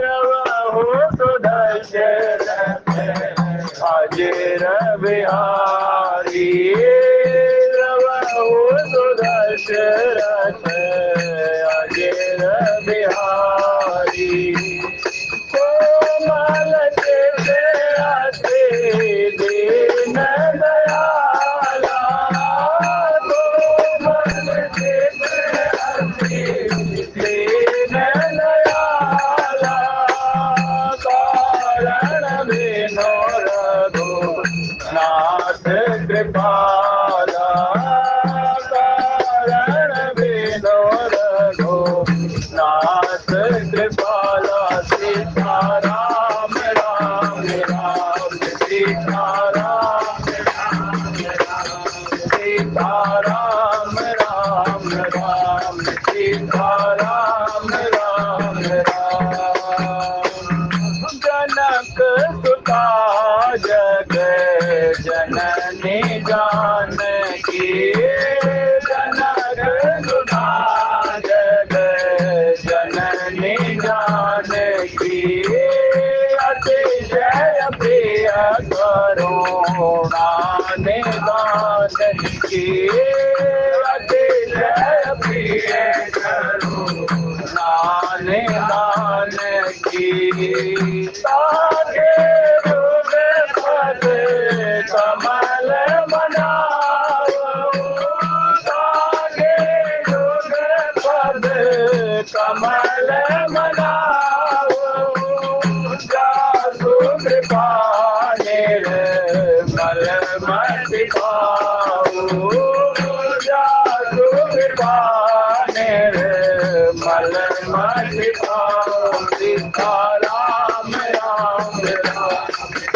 रवहु सुदशरथ अजर बिहारी रवहु सुदशरथ अजर बिहारी कोमल चित दीन दयाला कोमल चित दीन दयाला कारण बिनो रघुनाथ कृपाला कारण बिनो रघुनाथ कृपाला सीताराम राम राम सीताराम सीताराम राम राम सीताराम राम राम जनक सुता जग जननी जानकी जनक सुता जग जननी जानकी अतिशय प्रिय करुणा निदान की अतिशय प्रिय करुणा निदान की ताके युग पद कमल मनाओ ताके युग पद कमल मनाओ जासु कृपा निर्मल मति पाओ जासु कृपा निर्मल मति पाओ सीताराम राम राम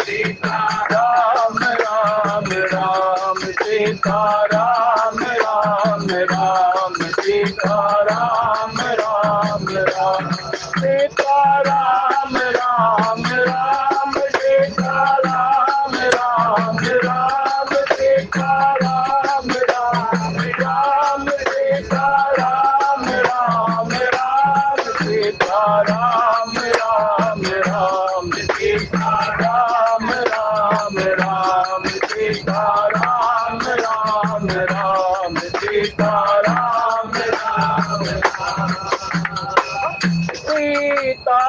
सीताराम राम राम सीताराम राम राम सीताराम राम राम सीताराम राम राम सीताराम राम राम सीताराम राम राम सीताराम राम राम सीताराम राम राम सीताराम राम राम सीताराम राम राम सीताराम राम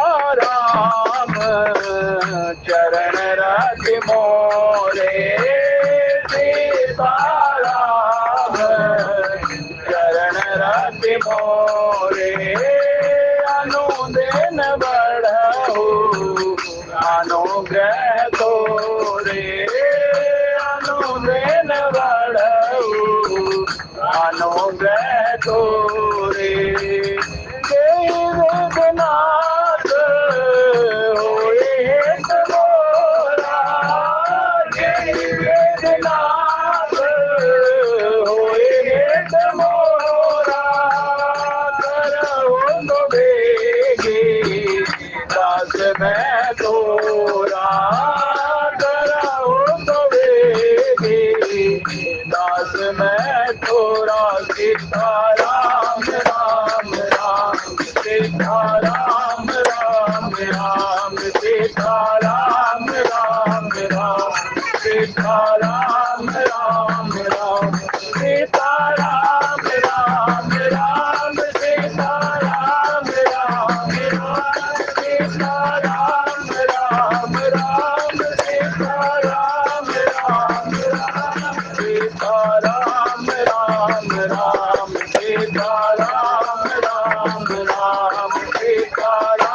सीताराम चरण रज मोरे सीताराम चरण रज मोरे अनुदिन बढ़ऊ अनुग्रह तोरे अनुदिन बढ़ऊ अनुग्रह तोरे वेदनाथ होए हित मोरा वेदनाथ होए हित मोरा करहु तो बेगी दास मैं तोरा करहु तो बेगी दास मैं तोरा सीताराम राम राम सीताराम राम राम सीताराम राम राम सीताराम राम राम सीताराम राम राम सीताराम राम राम सीताराम राम राम सीताराम राम राम सीताराम राम राम सीताराम राम राम सीताराम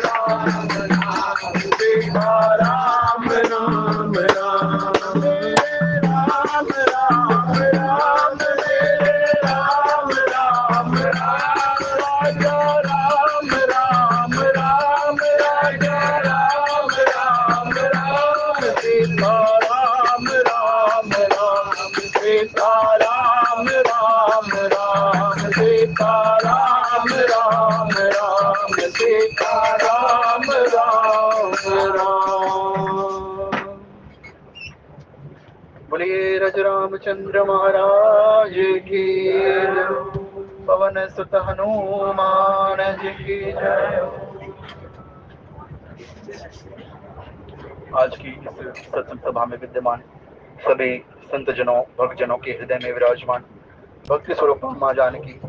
राम राम सीताराम राम राम राम राम राम राम राम राम राजा राम राम राम राजा राम राम राम सीताराम राम राम सीताराम राम राम सीताराम राम राम सीताराम राम राम। बोलिए रज रामचंद्र महाराज की। पवन सुत हनुमान जी की जय। आज की इस सत्संग सभा में विद्यमान सभी संत जनों भक्तजनों के हृदय में विराजमान भक्ति स्वरूप मां जानकी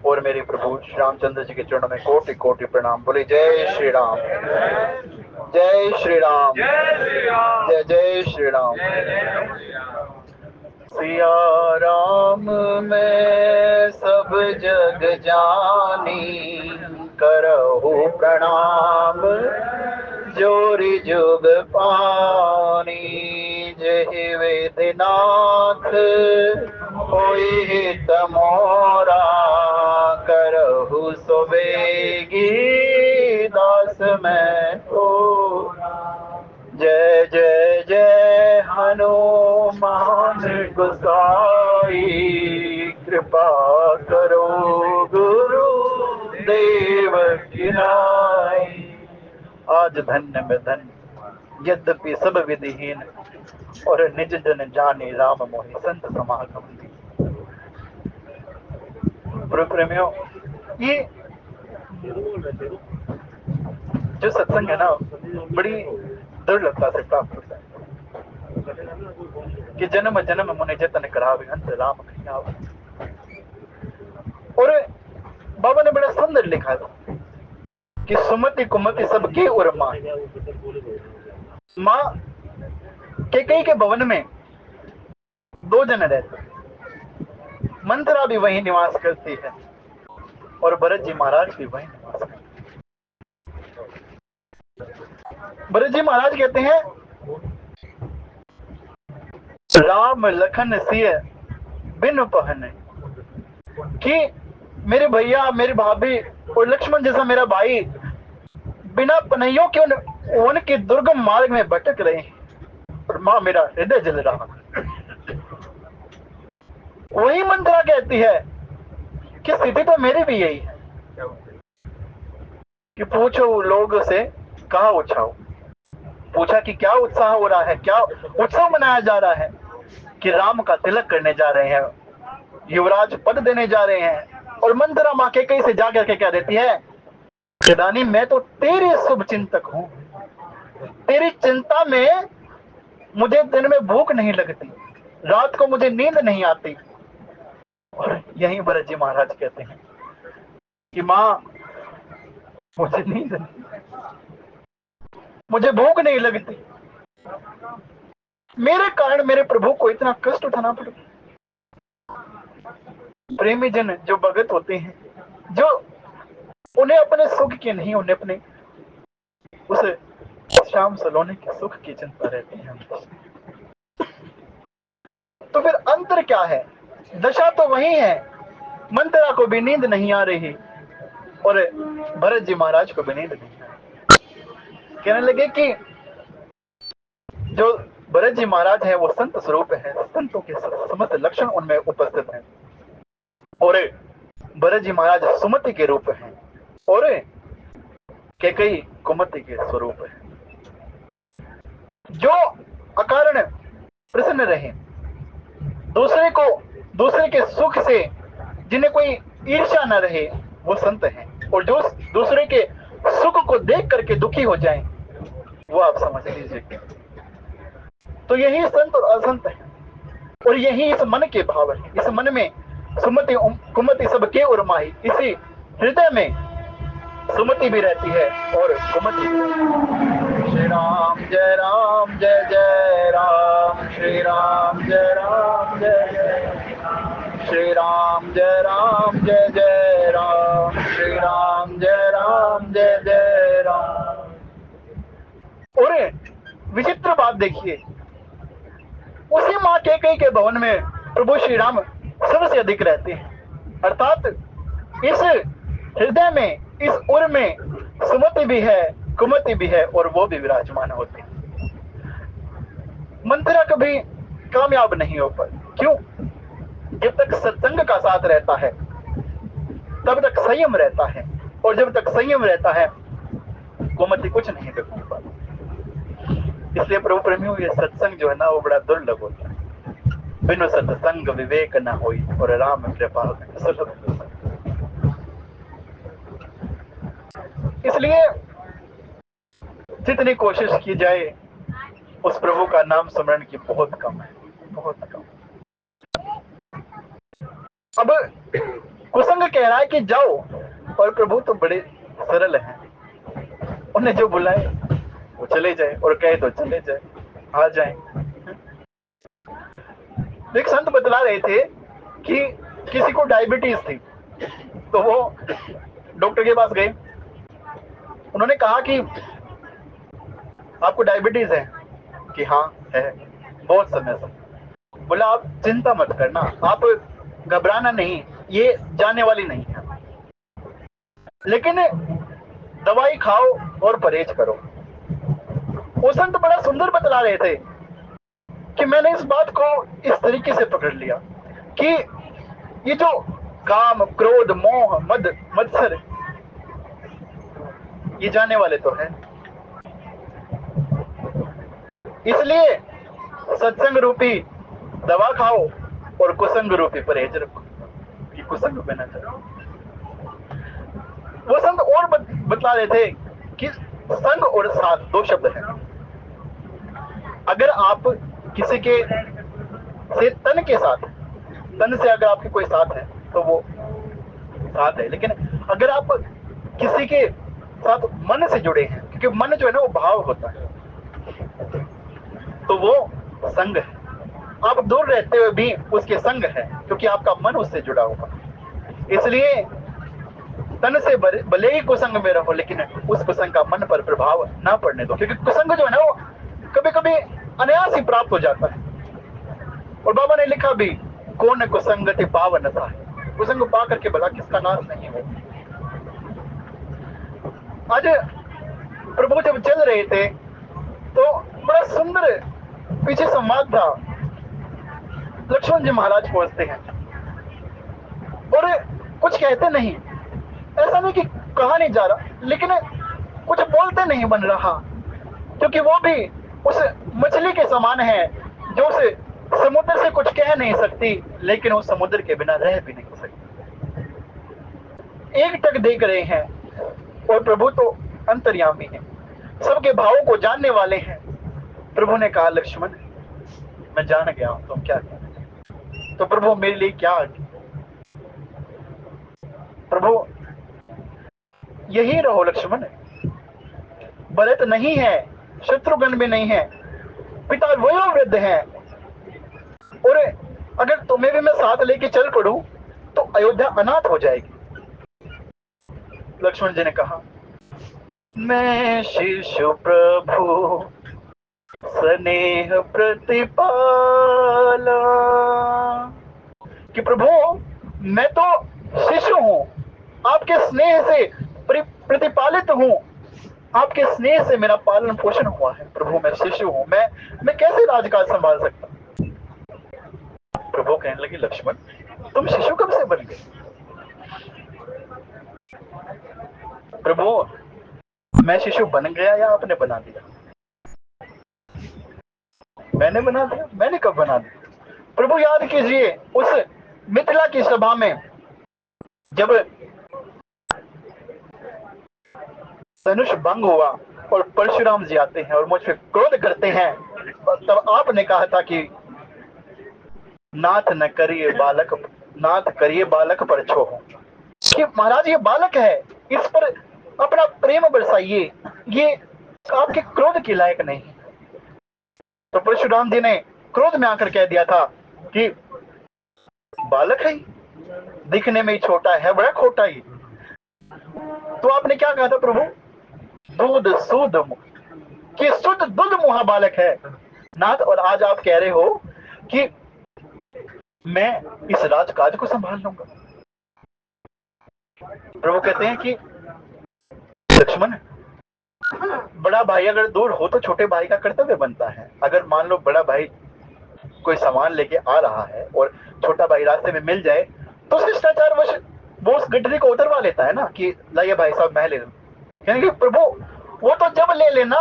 और मेरे प्रभु श्री रामचंद्र जी के चरणों में कोटि कोटि प्रणाम। बोले जय श्री राम, जय श्री राम, जय जय श्री राम। सिया राम मैं सब जग जानी, करहु प्रणाम जोरी जुग पानी। जय वेदनाथ होई हित मोरा, करहु सुबेगी दास मैं तो। जय जय जय हनुमान गोसाई, कृपा करो गुरु देव की नाई। आज धन्य में धन्य यद्यपि सब विधिहीन, और निज जन जाने राम मोहि संत समागम। प्रेमियों, ये जो सत्संग है ना, बड़ी दुर्लभता से प्राप्त होता है कि जन्म जन्म मुनि जतन करावे, अंत राम कहीं आवे। और बाबा ने बड़ा सुंदर लिखा था कि सुमति कुमति सबके उर मां। मां कैकेयी के भवन में दो जन रहते, मंथरा भी वहीं निवास करती है और भरत जी महाराज भी वहीं निवास करते। भरत जी महाराज कहते हैं, राम लखन सिय बिनु पहने, कि मेरे भैया मेरे भाभी और लक्ष्मण जैसा मेरा भाई बिना पनैयों के उनके दुर्गम मार्ग में भटक रहे हैं और मां मेरा हृदय जल रहा। वही मंत्रा कहती है कि स्थिति तो मेरी भी यही है कि पूछो लोग से कहा उत्साह। पूछा कि क्या उत्साह हो रहा है, क्या उत्सव मनाया जा रहा है, कि राम का तिलक करने जा रहे हैं, युवराज पद देने जा रहे हैं। और मंत्रा मां कैकेयी से जाकर के क्या देती है कि रानी मैं तो तेरे शुभ चिंतक हूं, तेरी चिंता में मुझे दिन में भूख नहीं लगती, रात को मुझे नींद नहीं आती। और यही भरत जी महाराज कहते हैं कि मां मुझे नींद नहीं, मुझे भूख नहीं लगती, मेरे कारण मेरे प्रभु को इतना कष्ट उठाना पड़ता। प्रेमी जन जो भगत होते हैं, जो उन्हें अपने सुख की नहीं, उन्हें अपने उस श्याम सलोने के सुख की चिंता रहती है। तो फिर अंतर क्या है? दशा तो वही है, मंत्रा को भी नींद नहीं आ रही और भरत जी महाराज को भी नींद नहीं आ रही। कहने लगे कि जो भरत जी महाराज है वो संत स्वरूप है, संतों के समस्त लक्षण उनमें उपस्थित हैं, और भरत जी महाराज सुमति के रूप हैं और कैकेयी कुमति के स्वरूप है। जो अकारण प्रसन्न रहे, दूसरे के सुख से जिन्हें कोई ईर्ष्या न रहे, वो संत हैं। और जो दूसरे के सुख को देख करके दुखी हो जाएं, वो आप समझ लीजिए। तो यही संत और असंत है, और यही इस मन के भाव है। इस मन में सुमति कुमति सबके उर माही, इसी हृदय में सुमति भी रहती है और कुमति भी। श्री राम जय जय राम, श्री राम जय जय, श्री राम जय जय राम, श्री राम जय जय राम। और विचित्र बात देखिए, उसी मां कैकेयी के भवन में प्रभु श्री राम सबसे अधिक रहते हैं, अर्थात इस हृदय में, इस उर में सुमति भी है, कुमति भी है, और वो भी विराजमान होते हैं। मंत्रा कभी कामयाब नहीं हो पाई। क्यों? जब तक सत्संग का साथ रहता है तब तक संयम रहता है, और जब तक संयम रहता है कुमति कुछ नहीं कर पाती। इसलिए प्रभु प्रेमियों, ये सत्संग जो है ना, वो बड़ा दुर्लभ होता है। बिनु सत्संग विवेक न होई, और राम कृपा सुलभ। इसलिए जितनी कोशिश की जाए उस प्रभु का नाम स्मरण की बहुत कम है, बहुत कम। अब कुसंग कह रहा है कि जाओ, और प्रभु तो बड़े सरल हैं, उन्हें जो बुलाए वो चले जाए और कहे तो चले जाए, आ जाए। एक संत बतला रहे थे कि किसी को डायबिटीज थी, तो वो डॉक्टर के पास गए। उन्होंने कहा कि आपको डायबिटीज है? कि हाँ है, बहुत समय से। बोला आप चिंता मत करना, आप घबराना नहीं, ये जाने वाली नहीं है, लेकिन दवाई खाओ और परहेज करो। वो संत बड़ा सुंदर बतला रहे थे कि मैंने इस बात को इस तरीके से पकड़ लिया कि ये जो काम, क्रोध, मोह, मद, मत्सर, ये जाने वाले तो है। इसलिए सत्संग रूपी दवा खाओ और कुसंग रूपी परहेज रखो कि कुसंग बना चलो। वो संत और बतला रहे थे कि संग और साथ दो शब्द हैं। अगर आप किसी के से तन के साथ, तन से अगर आपके कोई साथ है तो वो साथ है, लेकिन अगर आप किसी के साथ मन से जुड़े हैं, क्योंकि मन जो है ना वो भाव होता है, तो वो संग है। आप दूर रहते हुए भी उसके संग है, क्योंकि आपका मन उससे जुड़ा हुआ। इसलिए तन से भले ही कुसंग में रहो, लेकिन उस कुसंग का मन पर प्रभाव ना पड़ने दो, क्योंकि कुसंग जो है ना वो कभी कभी अनायास ही प्राप्त हो जाता है। और बाबा ने लिखा भी, कौन कुसंगति पावन था, कुसंग पा करके भला किसका नाश नहीं हो। आज प्रभु जब चल रहे थे तो बड़ा सुंदर पीछे संवाद था। लक्ष्मण जी महाराज पहुंचते हैं और कुछ कहते नहीं, ऐसा नहीं कि कहा नहीं जा रहा, लेकिन कुछ बोलते नहीं बन रहा, क्योंकि वो भी उस मछली के समान है जो उस समुद्र से कुछ कह नहीं सकती, लेकिन उस समुद्र के बिना रह भी नहीं सकती। एक टक देख रहे हैं, और प्रभु तो अंतर्यामी है, सबके भावों को जानने वाले हैं। प्रभु ने कहा, लक्ष्मण मैं जान गया हूं तुम क्या कहना। तो प्रभु मेरे लिए क्या आज्ञा? प्रभु यही रहो लक्ष्मण, भरत नहीं है, शत्रुघ्न भी नहीं है, पिता वयोवृद्ध है, और अगर तुम्हें भी मैं साथ लेके चल पड़ूं तो अयोध्या अनाथ हो जाएगी। लक्ष्मण जी ने कहा, मैं शिशु प्रभु स्नेह प्रतिपाला, कि प्रभु मैं तो शिशु हूं, आपके स्नेह से प्रतिपालित हूं, आपके स्नेह से मेरा पालन पोषण हुआ है। प्रभु मैं शिशु हूं, मैं कैसे राजकाज संभाल सकता? प्रभु कहने लगे, लक्ष्मण तुम शिशु कब से बन गए? प्रभु मैं शिशु बन गया या आपने बना दिया? मैंने बना दिया? मैंने कब बना दिया? प्रभु याद कीजिए, उस मिथिला की सभा में जब धनुष भंग हुआ और परशुराम जी आते हैं और मुझ पर क्रोध करते हैं, तब आपने कहा था कि नाथ न करिए बालक, नाथ करिए बालक पर छोह, कि महाराज ये बालक है, इस पर अपना प्रेम बरसाइए, ये आपके क्रोध के लायक नहीं। तो परशुराम जी ने क्रोध में आकर कह दिया था कि बालक है, दिखने में ही छोटा है, बड़ा खोटा ही। तो आपने क्या कहा था प्रभु? दूध शुद्ध, कि शुद्ध दूध मुहा बालक है नाथ, और आज आप कह रहे हो कि मैं इस राजकाज को संभाल लूंगा। प्रभु कहते हैं कि लक्ष्मण, बड़ा भाई अगर दूर हो तो छोटे भाई का कर्तव्य बनता है। अगर मान लो बड़ा भाई कोई सामान लेके आ रहा है और छोटा भाई रास्ते में मिल जाए, तो शिष्टाचार वश वो उस गठरी को उतरवा लेता है ना, कि लाइए भाई साहब मैं ले लूं। यानी कि प्रभु वो तो जब ले लेना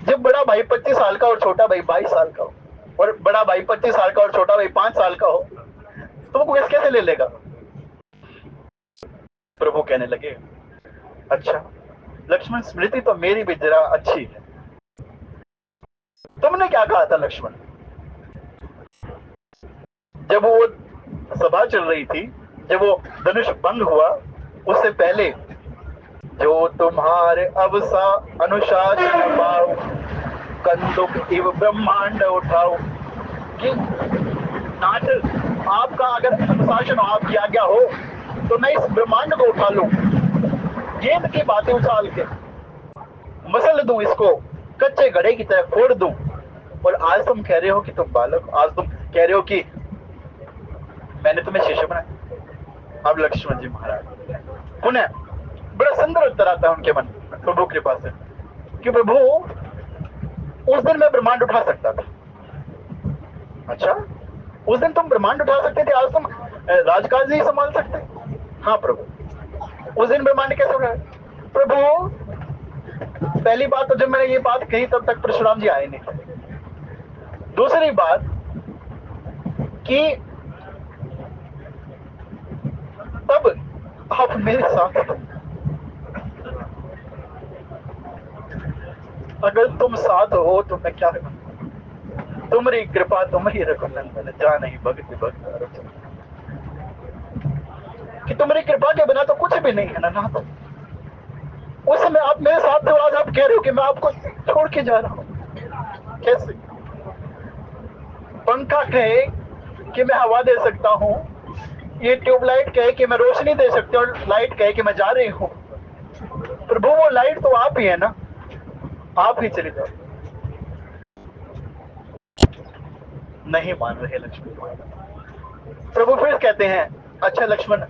जब बड़ा भाई 25 साल का और छोटा भाई 22 साल का हो, और बड़ा भाई 25 साल का और छोटा भाई 5 साल का हो, तो वो कैसे ले लेगा? प्रभु कहने लगे, अच्छा लक्ष्मण स्मृति तो मेरी भी जरा अच्छी है। तुमने क्या कहा था लक्ष्मण? जब वो सभा चल रही थी, जब वो धनुष भंग हुआ, उससे पहले जो तुम्हारे अवसा अनुशासन पाओ, कंदुक इव ब्रह्मांड उठाओ। कि नाथ, आपका अगर अनुशासन हो, आपकी आज्ञा हो, तो मैं इस ब्रह्मांड को उठा लूं, गेंद की बातें उछाल के मसल दूं, इसको कच्चे घड़े की तरह फोड़ दूं। और आज तुम कह रहे हो कि तुम बालक, आज तुम कह रहे हो कि मैंने तुम्हें शिष्य बनाया। अब लक्ष्मण जी महाराज पुनः बड़ा सुंदर उत्तर आता है उनके मन में प्रभु कृपा से कि प्रभु, उस दिन मैं ब्रह्मांड उठा सकता था। अच्छा, उस दिन तुम ब्रह्मांड उठा सकते थे, आज तुम राजकाज नहीं संभाल सकते? हाँ प्रभु। उस दिन ब्रह्मांड कैसे उठाए? प्रभु, पहली बात तो जब मैंने ये बात कही तब तक परशुराम जी आए नहीं। दूसरी बात कि तब आप मेरे साथ, अगर तुम साथ हो तो मैं क्या करूं? तुम्हारी कृपा तुम्हारी रघुनंदन, जा नहीं भगत भक्त, कि तुम्हारी कृपा के बिना तो कुछ भी नहीं है ना। तो उस समय आप मेरे साथ थे, आज आप कह रहे हो कि मैं आपको छोड़ के जा रहा हूं। कैसे? पंखा कहे कि मैं हवा दे सकता हूं, ये ट्यूबलाइट कहे कि मैं रोशनी दे सकता हूं, लाइट कहे कि मैं जा रही हूं। प्रभु, वो लाइट तो आप ही है ना, आप ही चले जाओ। नहीं मान रहे लक्ष्मण। प्रभु फिर कहते हैं, अच्छा लक्ष्मण,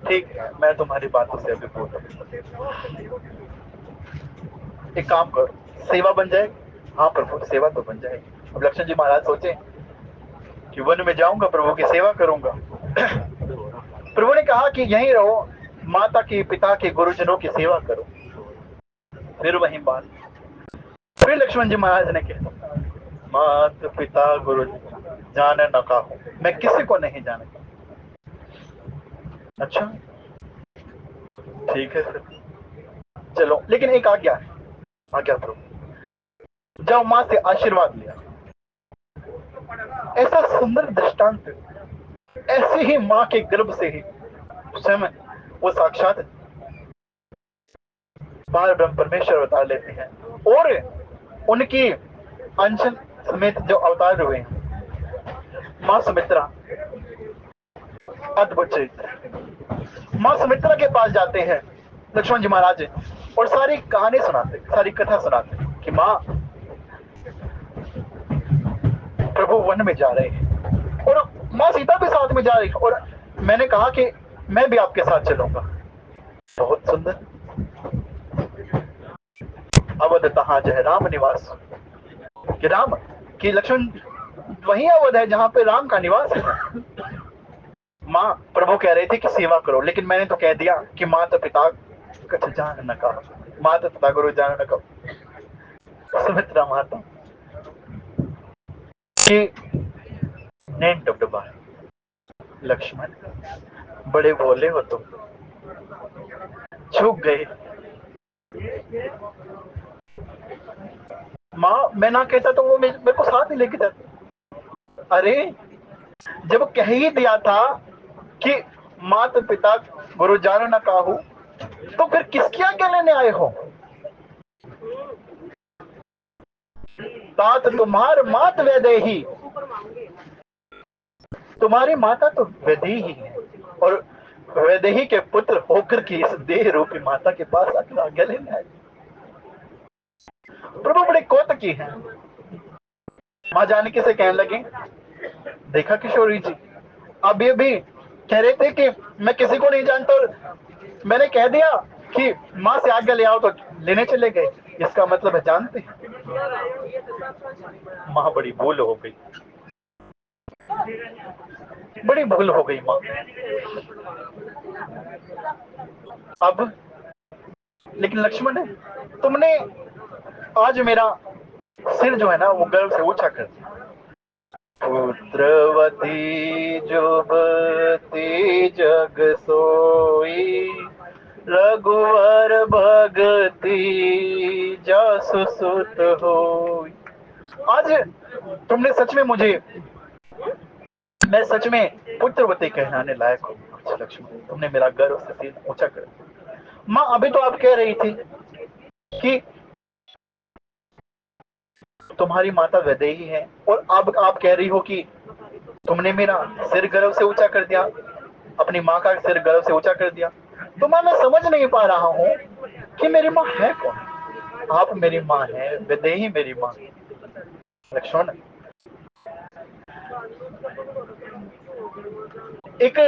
ठीक है, मैं तुम्हारी बातों से अभी बोल रहा हूं, एक काम करो, सेवा बन जाएगी। हाँ प्रभु, सेवा तो बन जाएगी। अब लक्ष्मण जी महाराज सोचे कि वन में जाऊंगा, प्रभु की सेवा करूंगा। प्रभु ने कहा कि यहीं रहो, माता की, पिता के, गुरुजनों की सेवा करो। फिर वही बात, फिर लक्ष्मण जी महाराज ने कहा, माता पिता गुरु जाने न कहो, मैं किसी को नहीं जानता। अच्छा ठीक है फिर चलो, लेकिन एक आज्ञा है। आज्ञा प्रभु, जाओ माँ से आशीर्वाद लिया। ऐसा सुंदर दृष्टांत, ऐसी ही माँ के गर्भ से ही स्वयं वो साक्षात पार ब्रह्म परमेश्वर अवतार लेते हैं। और उनकी अंश समेत जो अवतार हुए हैं, माँ सुमित्रा, अद्भुत चरित्र। माँ सुमित्रा के पास जाते हैं लक्ष्मण जी महाराज और सारी कहानी सुनाते, सारी कथा सुनाते कि माँ, प्रभु वन में जा रहे हैं और माँ सीता भी साथ में जा रही है, और मैंने कहा कि मैं भी आपके साथ चलूंगा। बहुत सुंदर। अवध तहाँ जय राम निवास, कि राम कि लक्ष्मण वही अवध है जहां पे राम का निवास है। माँ, प्रभु कह रहे थे कि सेवा करो, लेकिन मैंने तो कह दिया कि माता पिता कछ जान न कहो, माता पिता गुरु जान न कहो। सुमित्रा माता कि नैन डबडबा, लक्ष्मण बड़े भोले हो तुम, चूक गए। माँ, मैं ना कहता तो वो मेरे को साथ ही लेके जाते। अरे, जब कह ही दिया था कि माता पिता गुरु जान न काहू, तो फिर किसकी आज्ञा लेने आए हो? तात तुम्हार मात वैदेही, तुम्हारी माता तो वैदेही है, और वैदेही के पुत्र होकर की इस देह रूपी माता के पास आकर आज्ञा लेने आए। प्रभु बड़े कौतुकी हैं। माँ जानकी से कहने लगे, देखा किशोरी जी, अभी अभी कह रहे थे कि मैं किसी को नहीं जानता, और मैंने कह दिया कि माँ से आज्ञा ले आओ तो लेने चले गए, इसका मतलब है जानते हैं। माँ, बड़ी भूल हो गई, बड़ी भूल हो गई माँ। अब लेकिन लक्ष्मण है, तुमने आज मेरा सिर जो है ना वो गर्व से ऊंचा कर दिया। पुत्रवती जुबती जग सोई, रघुवर भगति जासु सुत हो। आज तुमने सच में मुझे, मैं सच में पुत्रवती कहलाने लायक हूँ। अच्छा लक्ष्मण, तुमने मेरा गर्व से सिर ऊंचा कर दिया। माँ, अभी तो आप कह रही थी कि तुम्हारी माता वैदेही है, और अब आप कह रही हो कि तुमने मेरा सिर गर्व से ऊंचा कर दिया, अपनी माँ का सिर गर्व से ऊंचा कर दिया। तो माँ, मैं समझ नहीं पा रहा हूँ कि मेरी माँ है कौन। आप मेरी माँ है, वैदेही मेरी माँ। लक्ष्मण, एक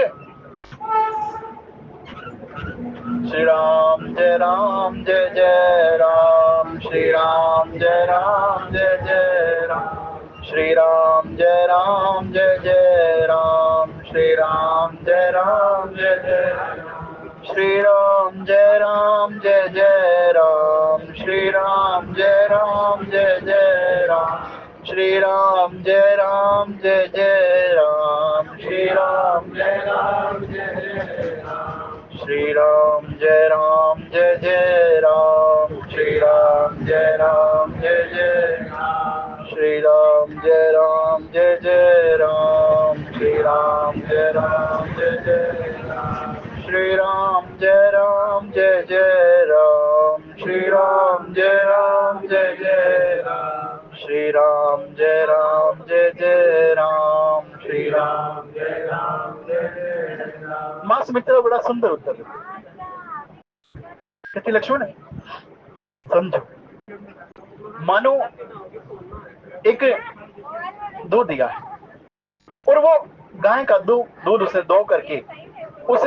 श्री राम जय राम जय जय राम, श्री राम जय राम जय जय राम, श्री राम जय राम जय जय राम, श्री राम जय राम जय जय राम, श्री राम जय राम जय जय राम, श्री राम जय राम जय जय राम, श्री राम जय राम जय जय राम, श्री राम जय राम जय जय राम, श्री राम जय राम जय जय राम, श्री राम जय राम जय जय राम, श्री राम जय राम जय जय राम, श्री राम जय राम जय जय राम, श्री राम जय राम जय जय राम, श्री राम जय राम जय जय राम, श्री राम जय राम जय जय राम, श्री राम जय राम जय जय राम। माँ सुमित्रा बड़ा सुंदर उत्तर देती। कहती, लक्ष्मण समझो, मानो एक दूध दिया है, और वो गाय का दूध उसे दो करके उस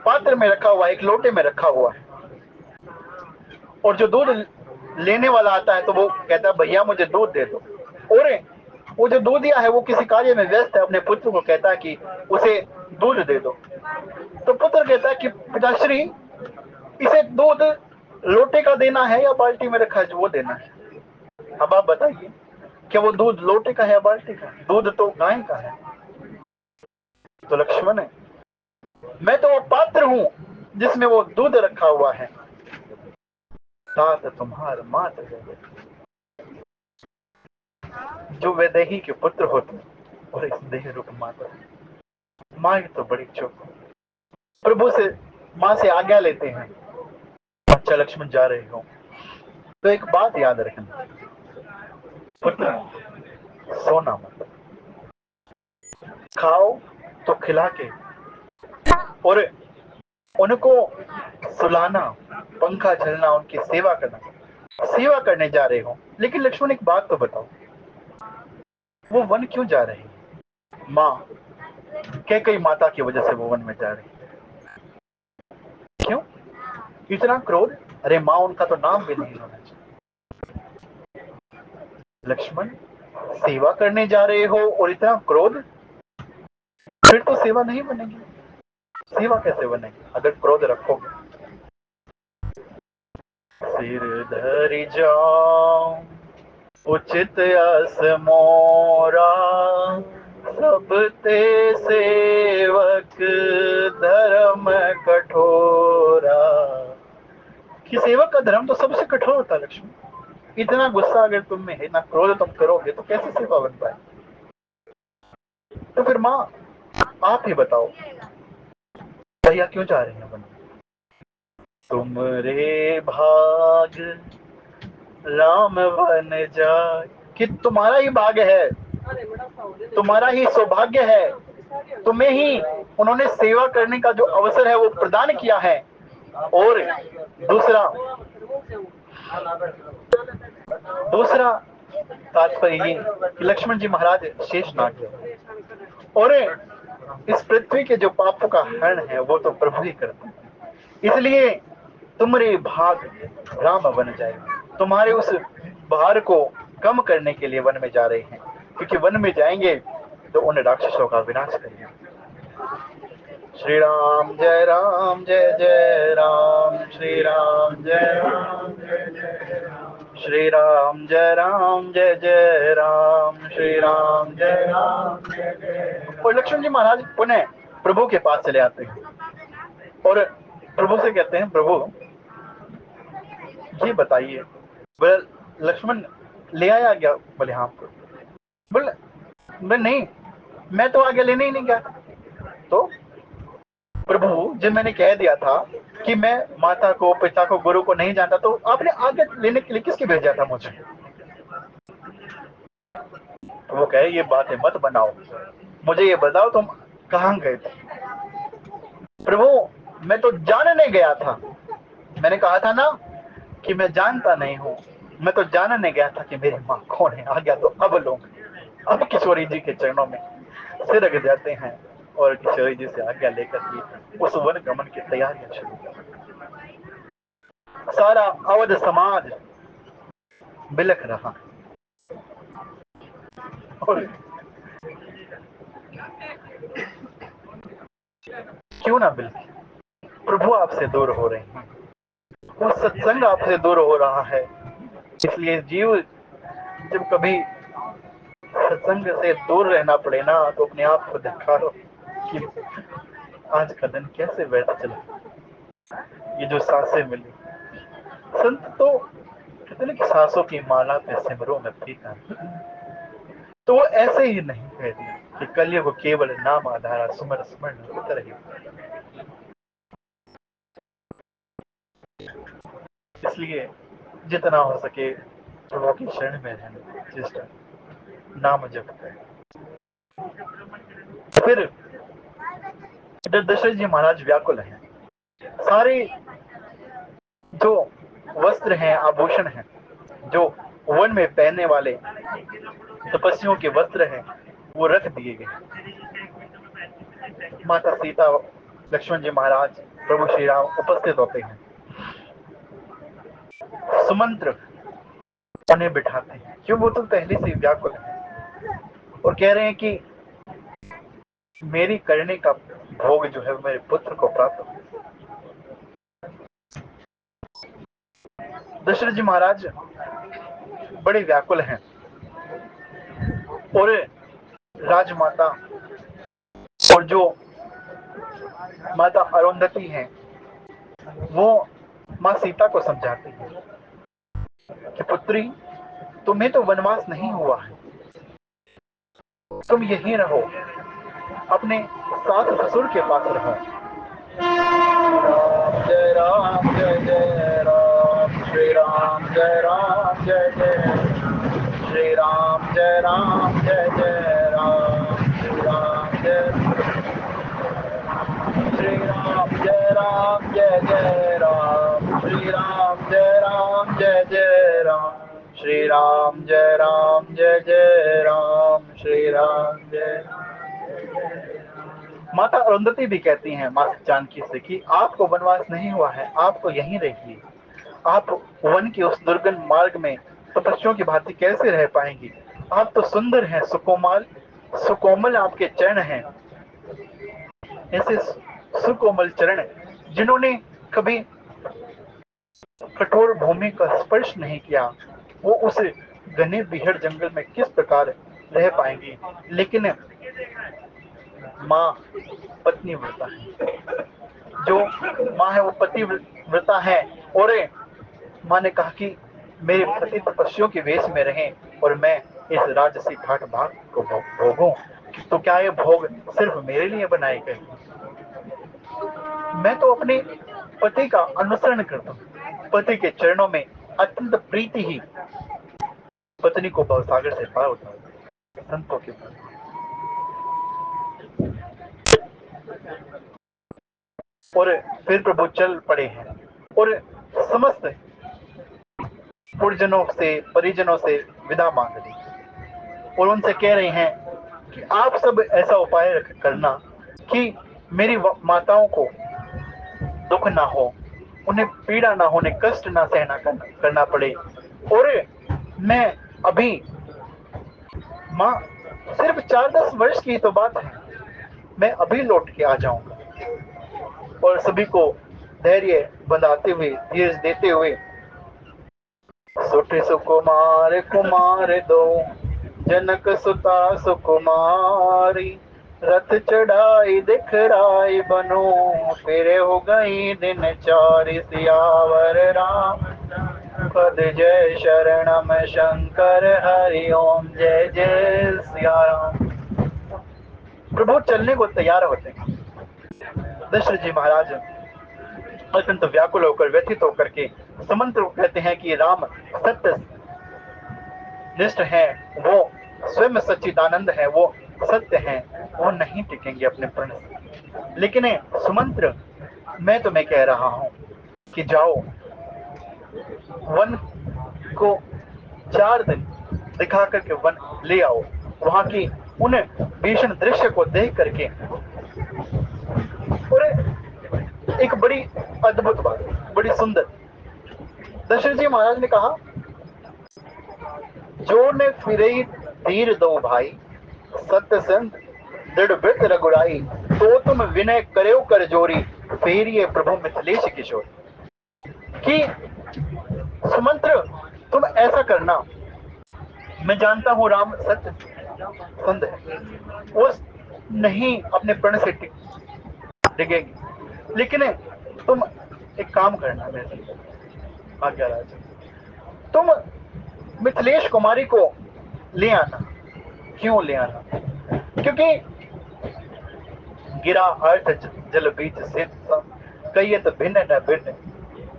पात्र में रखा हुआ है, एक लोटे में रखा हुआ है। और जो दूध लेने वाला आता है तो वो कहता है, भैया मुझे दूध दे दो। और वो जो दूध दिया है वो किसी कार्य में व्यस्त है, अपने पुत्र को कहता है कि उसे दूध दे दो। तो पुत्र कहता है कि पिताश्री, इसे दूध लोटे का देना है या बाल्टी में रखा है जो वो देना है। अब आप बताइए, क्या वो दूध लोटे का है या बाल्टी का? दूध तो गाय का है। तो लक्ष्मण है, मैं तो वो पात्र हूं जिसमें वो दूध रखा हुआ है। तात तुम्हार मात जो वैदेही के पुत्र होते और इस देह रूप माता। माँ तो बड़ी चुप, प्रभु से, माँ से आज्ञा लेते हैं, अच्छा लक्ष्मण जा रहे हो तो एक बात याद रखना, पुत्र सोना मत, खाओ तो खिला के, और उनको सुलाना, पंखा झलना, उनकी सेवा करना। सेवा करने जा रहे हो, लेकिन लक्ष्मण एक बात तो बताओ, वो वन क्यों जा रहे हैं? माँ, कैकेयी माता की वजह से वो वन में जा रहे हैं। क्यों इतना क्रोध? अरे माँ, उनका तो नाम भी नहीं होना चाहिए। लक्ष्मण, सेवा करने जा रहे हो और इतना क्रोध? फिर तो सेवा नहीं बनेगी। सेवा कैसे बनेगी अगर क्रोध रखोगे? सिर धरि जाऊं उचित अस मोरा, सब ते सेवक धर्म कठोरा। कि सेवक का धर्म तो सबसे कठोर होता है लक्ष्मण। इतना गुस्सा अगर तुम में है, इतना क्रोध तुम करोगे तो कैसे सेवा बन पाए? तो फिर माँ, आप ही बताओ, भैया क्यों जा रहे हैं वन? तुम रे भाग राम वन जाए, कि तुम्हारा ही भाग्य है, तुम्हारा ही सौभाग्य है, तुम्हें ही उन्होंने सेवा करने का जो अवसर है वो प्रदान किया है। और दूसरा तात्पर्य ये कि लक्ष्मण जी महाराज शेषनाग है, और इस पृथ्वी के जो पापों का हरण है वो तो प्रभु ही करते हैं। इसलिए तुम्हारे भाग राम बन जाए, तुम्हारे उस भार को कम करने के लिए वन में जा रहे हैं, क्योंकि वन में जाएंगे तो उन राक्षसों का विनाश करेंगे। श्री राम जय राम जय जय राम, श्री राम जय राम जय जय राम, श्री राम जय राम जय जय राम, श्री राम जय राम जय जय। और लक्ष्मण जी महाराज पुनः प्रभु के पास चले आते हैं, और प्रभु से कहते हैं, प्रभु ये बताइए, बोले लक्ष्मण ले आया गया? बोले हाँ। बोले बोले नहीं, मैं तो आगे लेने ही नहीं गया। तो प्रभु जब मैंने कह दिया था कि मैं माता को, पिता को, गुरु को नहीं जानता, तो आपने आगे लेने के लिए किसके भेजा था मुझे? तो वो कहे ये बातें मत बनाओ, मुझे ये बताओ तुम कहाँ गए थे? प्रभु मैं तो जानने गया था, मैंने कहा था ना कि मैं जानता नहीं हूँ, मैं तो जानने गया था कि मेरी माँ कौन है। आ गया तो अब लोग, अब किशोरी जी के चरणों में सिर रख जाते हैं और किशोरी जी से आज्ञा लेकर के उस वन गमन की तैयारियां शुरू कर। सारा अवध समाज बिलख रहा, और क्यों ना बिलखे, प्रभु आपसे दूर हो रहे हैं, वो सत्संग आपसे दूर हो रहा है। इसलिए जीव जब कभी सत्संग से दूर रहना पड़े ना, तो अपने आप को देखा कि आज का दिन कैसे व्यर्थ चला, ये जो सांसें मिली। संत तो कहते ना कि सांसों की माला पे सिमरो में फीका, तो वो ऐसे ही नहीं कह दिया कि कलयुग केवल नाम आधारा, सुमर सुमर उतर ही। इसलिए जितना हो सके प्रभु की शरण में रहना, चेष्टा नाम जप करें। फिर दशरथ जी महाराज व्याकुल हैं, सारे जो वस्त्र हैं, आभूषण हैं, जो वन में पहनने वाले तपस्वियों के वस्त्र हैं, वो रख दिए गए। माता सीता, लक्ष्मण जी महाराज, प्रभु श्री राम उपस्थित होते हैं, सुमंत्र उन्हें बिठाते हैं, क्यों? वो तो पहले से व्याकुल है और कह रहे हैं कि मेरी करने का भोग जो है मेरे पुत्र को प्राप्त हो। दशरथ जी महाराज बड़े व्याकुल हैं और राजमाता और जो माता अरुंधति हैं, वो माँ सीता को समझाती है कि पुत्री, तुम्हें तो वनवास नहीं हुआ है, तुम यहीं रहो, अपने सास ससुर के पास रहो। राम जय जय राम, श्री राम जय राम, जय जय श्री राम, जय राम, जय जय राम, श्री राम जय, श्री राम जय राम, जय जय राम, श्री राम जय राम, जय जय राम, श्री राम जय राम, जय जय राम, श्री राम जय। माता अरुंधति भी कहती हैं माँ जानकी से कि आपको वनवास नहीं हुआ है, आप तो यहीं रहिए, आप वन के उस दुर्गम मार्ग में तपस्वियों की भांति कैसे रह पाएंगी? आप तो सुंदर हैं, सुकोमल आपके चरण हैं, ऐसे सुकोमल चरण जिन्होंने कभी कठोर भूमि का स्पर्श नहीं किया, वो उस घने बिहड़ जंगल में किस प्रकार रह पाएंगी? लेकिन माँ पत्नी व्रता है, जो माँ है वो पति व्रता है, और माँ ने कहा कि मेरे पति तपस्वियों के वेश में रहें और मैं इस राजसी घाट भाग को भोगूं। तो क्या ये भोग सिर्फ मेरे लिए बनाए गए? मैं तो अपने पति का अनुसरण करता हूँ, पति के चरणों में अत्यंत प्रीति ही पत्नी को भवसागर से पार उतार। संतों के और फिर प्रभु चल पड़े हैं और समस्त पुरजनों से, परिजनों से विदा मांग ली और उनसे कह रहे हैं कि आप सब ऐसा उपाय करना कि मेरी माताओं को दुख ना हो, उन्हें पीड़ा ना हो, उन्हें कष्ट ना सहना करना पड़े, और मैं अभी, माँ सिर्फ 4-10 वर्ष की तो बात है, मैं अभी लौट के आ जाऊंगा। और सभी को धैर्य बंधाते हुए, धीरज देते हुए, सुठ सुकुमार कुमार दो, जनक सुता सुकुमारी, रथ चढ़ाई दिखराई बनो, फिर हो गई दिन चार सियावर राम। पद जय शरणम शंकर हरि ओम, जय जय सिया राम। प्रभु चलने को तैयार होते हैं। दशरथ जी महाराज अत्यंत व्याकुल होकर, व्यथित होकर के सुमंत्र को कहते हैं कि राम सत्य निष्ठ है, वो स्वयं सच्चिदानंद है, वो सत्य है, वो नहीं टिकेंगे अपने प्रण से। लेकिन सुमंत्र, मैं तुम्हें कह रहा हूं कि जाओ, वन को 4 दिन दिखा करके वन ले आओ। वहां की उन भीषण दृश्य को देख करके, और एक बड़ी अद्भुत बात, बड़ी सुंदर, दशरथ जी महाराज ने कहा, जो ने फिरे धीर दो भाई, सत्य संत दृढ़ व्रत रघुराई। तो तुम विनय करो कर जोरी, फिर ये प्रभु मिथिलेश किशोर। कि सुमंत्र, तुम ऐसा करना, मैं जानता हूं राम सत्य संत है, वो नहीं अपने प्रण से डिगेगी, लेकिन तुम एक काम करना मेरे लिए, आज्ञा राजा, तुम मिथिलेश कुमारी को ले आना। क्यों ले आना? क्योंकि गिरा अर्थ जल बीच से कहियत भिन्न न भिन्न,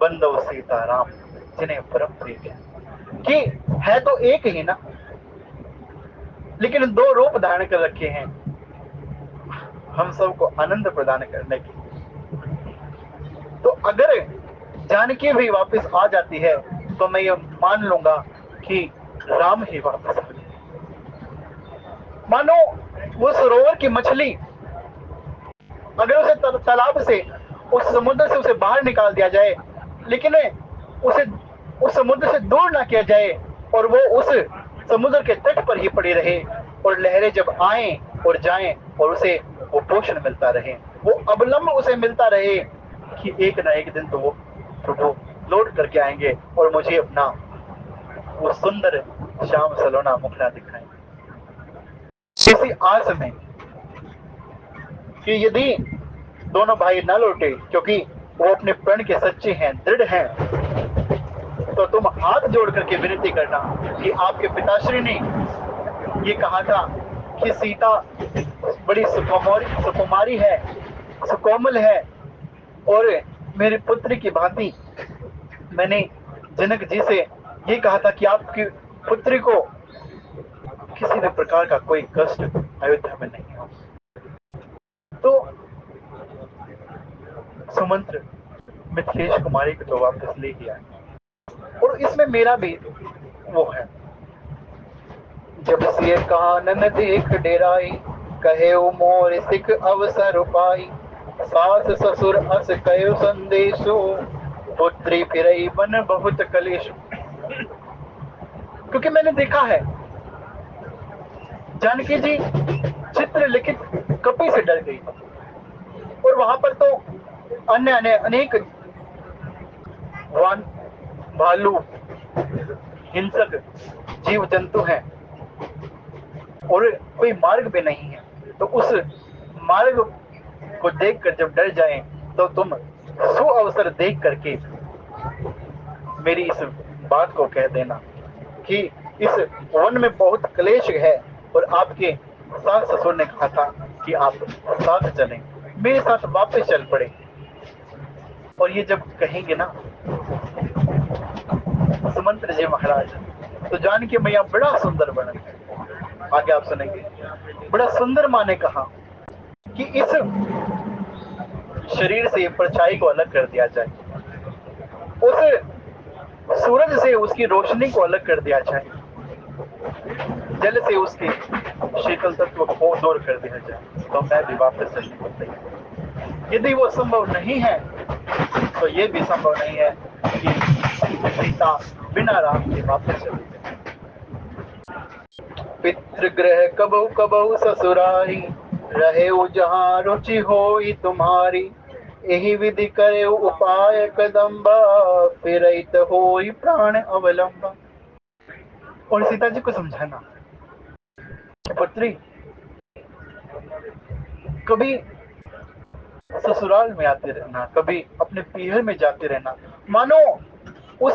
बंदो सीता राम जिन्हें परम प्रिय। कि है तो एक ही ना, लेकिन 2 रूप धारण कर रखे हैं हम सबको आनंद प्रदान करने की। तो अगर जानकी भी वापस आ जाती है तो मैं ये मान लूंगा कि राम ही वापस आ गए। मानो वो सरोवर की मछली, अगर उसे तालाब से, उस समुद्र से उसे बाहर निकाल दिया जाए, लेकिन उसे उस समुद्र से दूर ना किया जाए, और वो उस समुद्र के तट पर ही पड़ी रहे, और लहरें जब आए और जाएं और उसे वो पोषण मिलता रहे, वो अवलंब उसे मिलता रहे कि एक ना एक दिन तो वो प्रभु लौट करके आएंगे और मुझे अपना वो सुंदर श्याम सलोना मुखड़ा दिखाएंगे। इसी आस में कि यदि दोनों भाई न लौटे, क्योंकि वो अपने प्रण के सच्चे हैं, दृढ़ हैं, तो तुम हाथ जोड़ करके विनती करना कि आपके पिताश्री ने ये कहा था कि सीता बड़ी सुकुमारी है, सुकोमल है, और मेरे पुत्र की भांति मैंने जनक जी से ये कहा था कि आपकी पुत्री को किसी भी प्रकार का कोई कष्ट अयोध्या में नहीं हो। तो सुमंत्र मिथिलेश कुमारी को तो वापस ले गया, और इसमें मेरा भी वो है, जब से कानन देख डेराई, कहे मोर सिख अवसर पाई, सास ससुर अस कयो संदेशो, पुत्री फिरई बन बहुत कलेश। क्योंकि मैंने देखा है जानकी जी चित्र लिखित कपि से डर गई, और वहां पर तो अन्य अन्य अनेक वन, भालू, हिंसक जीव जंतु हैं, और कोई मार्ग भी नहीं है। तो उस मार्ग को देखकर जब डर जाएं, तो तुम सुअवसर देख करके मेरी इस बात को कह देना कि इस वन में बहुत क्लेश है, और आपके सास ससुर ने कहा था कि आप साथ चलें, मेरे साथ वापस चल पड़े। और ये जब कहेंगे ना सुमंत्र जी महाराज, तो जानकी मैया बड़ा सुंदर वर्णन है, आगे आप सुनेंगे। बड़ा सुंदर माँ ने कहा कि इस शरीर से परछाई को अलग कर दिया जाए, उस सूरज से उसकी रोशनी को अलग कर दिया जाए, जल से उसकी शीतल तत्व को दूर कर दिया जाए, तो मैं भी वापस चलने को तैयार। यदि वो संभव नहीं है तो ये भी संभव नहीं है कि सीता बिना राम के वापस चली जाए। पितृगृह कबहु कबहु ससुरारी, रहे जहाँ रुचि होई तुम्हारी, यही विधि करे उपाय कदम्बा, फिरइत होई प्राण अवलंबा। और सीता जी को समझाना, पुत्री कभी ससुराल में आते रहना, कभी अपने पीहर में जाते रहना, मानो उस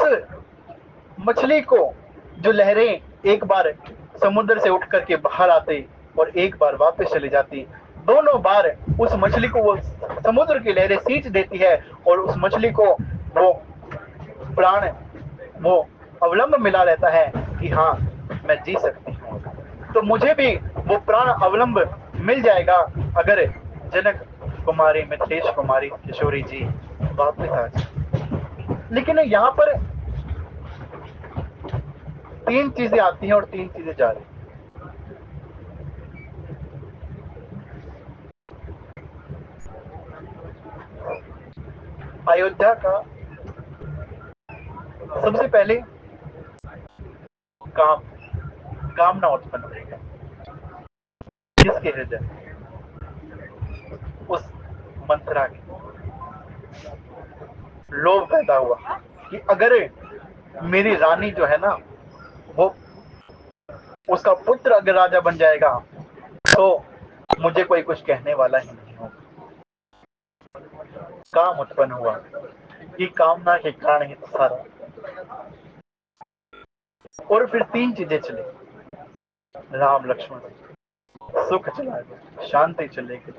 मछली को जो लहरें एक बार समुद्र से उठ करके बाहर आते और एक बार वापस चली जाती, दोनों बार उस मछली को वो समुद्र की लहरें सींच देती है और उस मछली को वो प्राण, वो अवलंब मिला रहता है कि हाँ मैं जी सकती हूँ। तो मुझे भी वो प्राण अवलंब मिल जाएगा अगर जनक कुमारी, मिथिलेश कुमारी, किशोरी जी वापस आ जाए। लेकिन यहाँ पर तीन चीजें आती हैं और तीन चीजें जा रही हैं। अयोध्या का सबसे पहले काम, कामना उत्पन्न होगा किसके हृदय, उस मंत्रा के लोभ पैदा हुआ कि अगर मेरी रानी जो है ना, वो उसका पुत्र अगर राजा बन जाएगा तो मुझे कोई कुछ कहने वाला ही नहीं होगा। काम उत्पन्न हुआ कि कामना के कारण ही तो सारा। और फिर तीन चीजें चली, राम लक्ष्मण, सुख चला गया, शांति चले गई।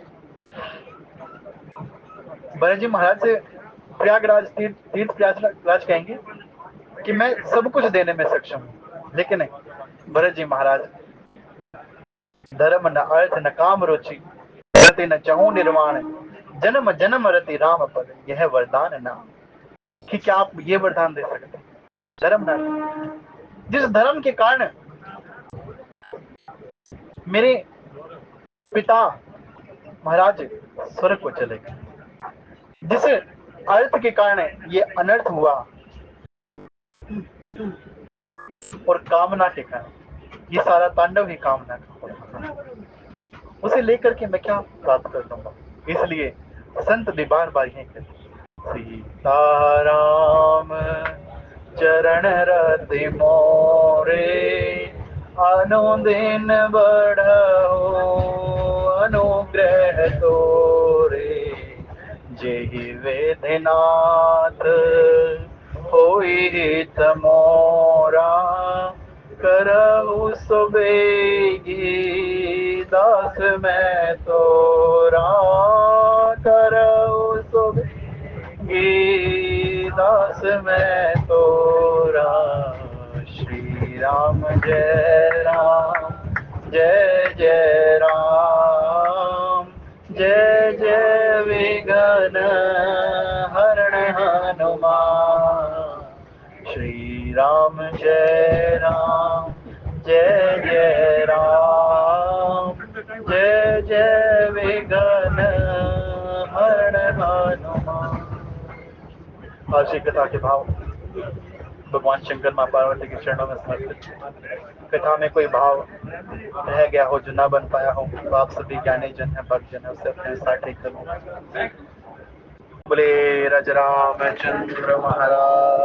भरत जी महाराज से प्रयागराज तीर्थ प्रयागराज कहेंगे कि मैं सब कुछ देने में सक्षम हूँ, लेकिन भरत जी महाराज धर्म न अर्थ न काम रुचि, रति न चाहूं निर्वाण, जन्म जन्म रति राम पद, यह वरदान नाम। कि क्या आप ये वरदान दे सकते हैं? धर्म न, जिस धर्म के कारण मेरे पिता महाराज स्वर्ग को चले गए, जिस अर्थ के कारण ये अनर्थ हुआ, और कामना के कारण ये सारा तांडव ही कामना का, उसे लेकर के मैं क्या प्राप्त कर दूंगा। इसलिए संत भी बार बार यही कहते, सीताराम चरण रति मोरे, अनुदिन बढ़ो अनुग्रह तोरे, जेहि वेदनाथ होई हित मोरा, करहु सुबेगी दास मैं तोरा, करहु सुबेगी दास मैं तोरा। श्री राम जय राम जय जय राम, जय जय विघ्न हरण हनुमान। श्री राम जय राम जय जय राम, जय जय विघ्न हरण हनुमान। आज की कथा के भाव भगवान शंकर मां पार्वती के चरणों में समर्पित। कथा में कोई भाव रह गया हो जो ना बन पाया हो तो आप सभी ज्ञानी जन है, भक्त जन है, उससे अपने साथ ठीक करो। बोले राजा रामचंद्र महाराज।